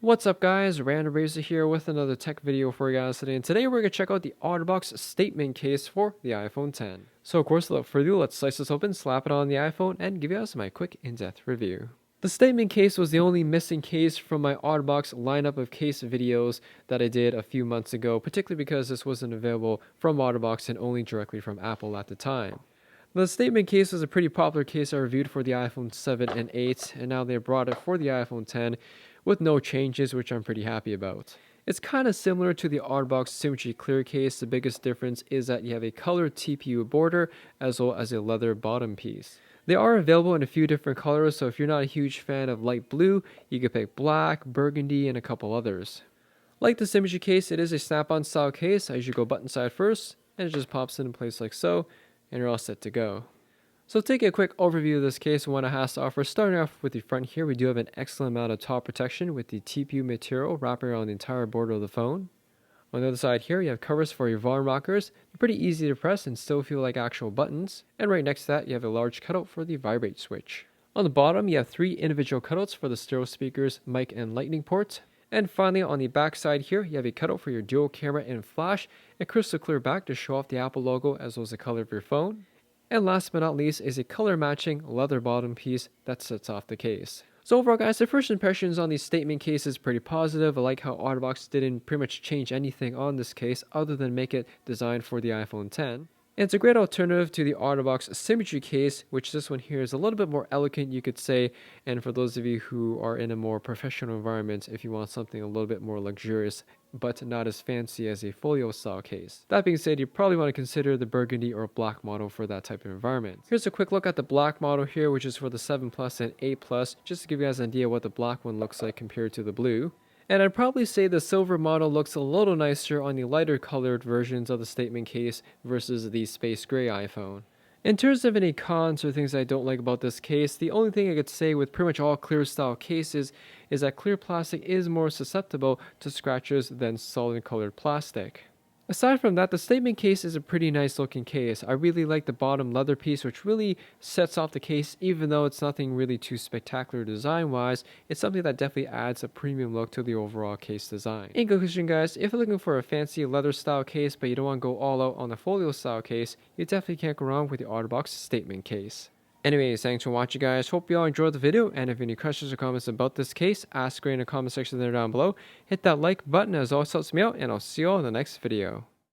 What's up guys, Random Razor here with another tech video for you guys today, and today we're going to check out the OtterBox statement case for the iPhone X. So of course, without further ado, let's slice this open, slap it on the iPhone, and give you guys my quick in-depth review. The statement case was the only missing case from my OtterBox lineup of case videos that I did a few months ago, particularly because this wasn't available from OtterBox and only directly from Apple at the time. The statement case was a pretty popular case I reviewed for the iPhone 7 and 8, and now they brought it for the iPhone X with no changes, which I'm pretty happy about. It's kind of similar to the OtterBox Symmetry Clear case. The biggest difference is that you have a colored TPU border as well as a leather bottom piece. They are available in a few different colors, so if you're not a huge fan of light blue, you can pick black, burgundy, and a couple others. Like the Symmetry case, it is a snap-on style case. I usually go button side first, and it just pops in place like so, and you're all set to go. So take a quick overview of this case and what it has to offer. Starting off with the front here, we do have an excellent amount of top protection with the TPU material wrapping around the entire border of the phone. On the other side here, you have covers for your volume rockers. They're pretty easy to press and still feel like actual buttons. And right next to that, you have a large cutout for the vibrate switch. On the bottom, you have 3 individual cutouts for the stereo speakers, mic, and lightning ports. And finally, on the back side here, you have a cutout for your dual camera and flash, and crystal clear back to show off the Apple logo as well as the color of your phone. And last but not least is a color matching leather bottom piece that sets off the case. So overall guys, the first impressions on the statement case is pretty positive. I like how OtterBox didn't pretty much change anything on this case other than make it designed for the iPhone X. And it's a great alternative to the OtterBox Symmetry case, which this one here is a little bit more elegant, you could say. And for those of you who are in a more professional environment, if you want something a little bit more luxurious, but not as fancy as a folio style case. That being said, you probably want to consider the burgundy or black model for that type of environment. Here's a quick look at the black model here, which is for the 7 Plus and 8 Plus, just to give you guys an idea what the black one looks like compared to the blue. And I'd probably say the silver model looks a little nicer on the lighter colored versions of the statement case versus the space gray iPhone. In terms of any cons or things I don't like about this case, the only thing I could say with pretty much all clear style cases is that clear plastic is more susceptible to scratches than solid colored plastic. Aside from that, the statement case is a pretty nice looking case. I really like the bottom leather piece, which really sets off the case. Even though it's nothing really too spectacular design wise, it's something that definitely adds a premium look to the overall case design. In conclusion guys, if you're looking for a fancy leather style case but you don't want to go all out on a folio style case, you definitely can't go wrong with the OtterBox statement case. Anyways, thanks for watching guys. Hope you all enjoyed the video, and if you have any questions or comments about this case, ask me in the comment section there down below. Hit that like button as always helps me out, and I'll see you all in the next video.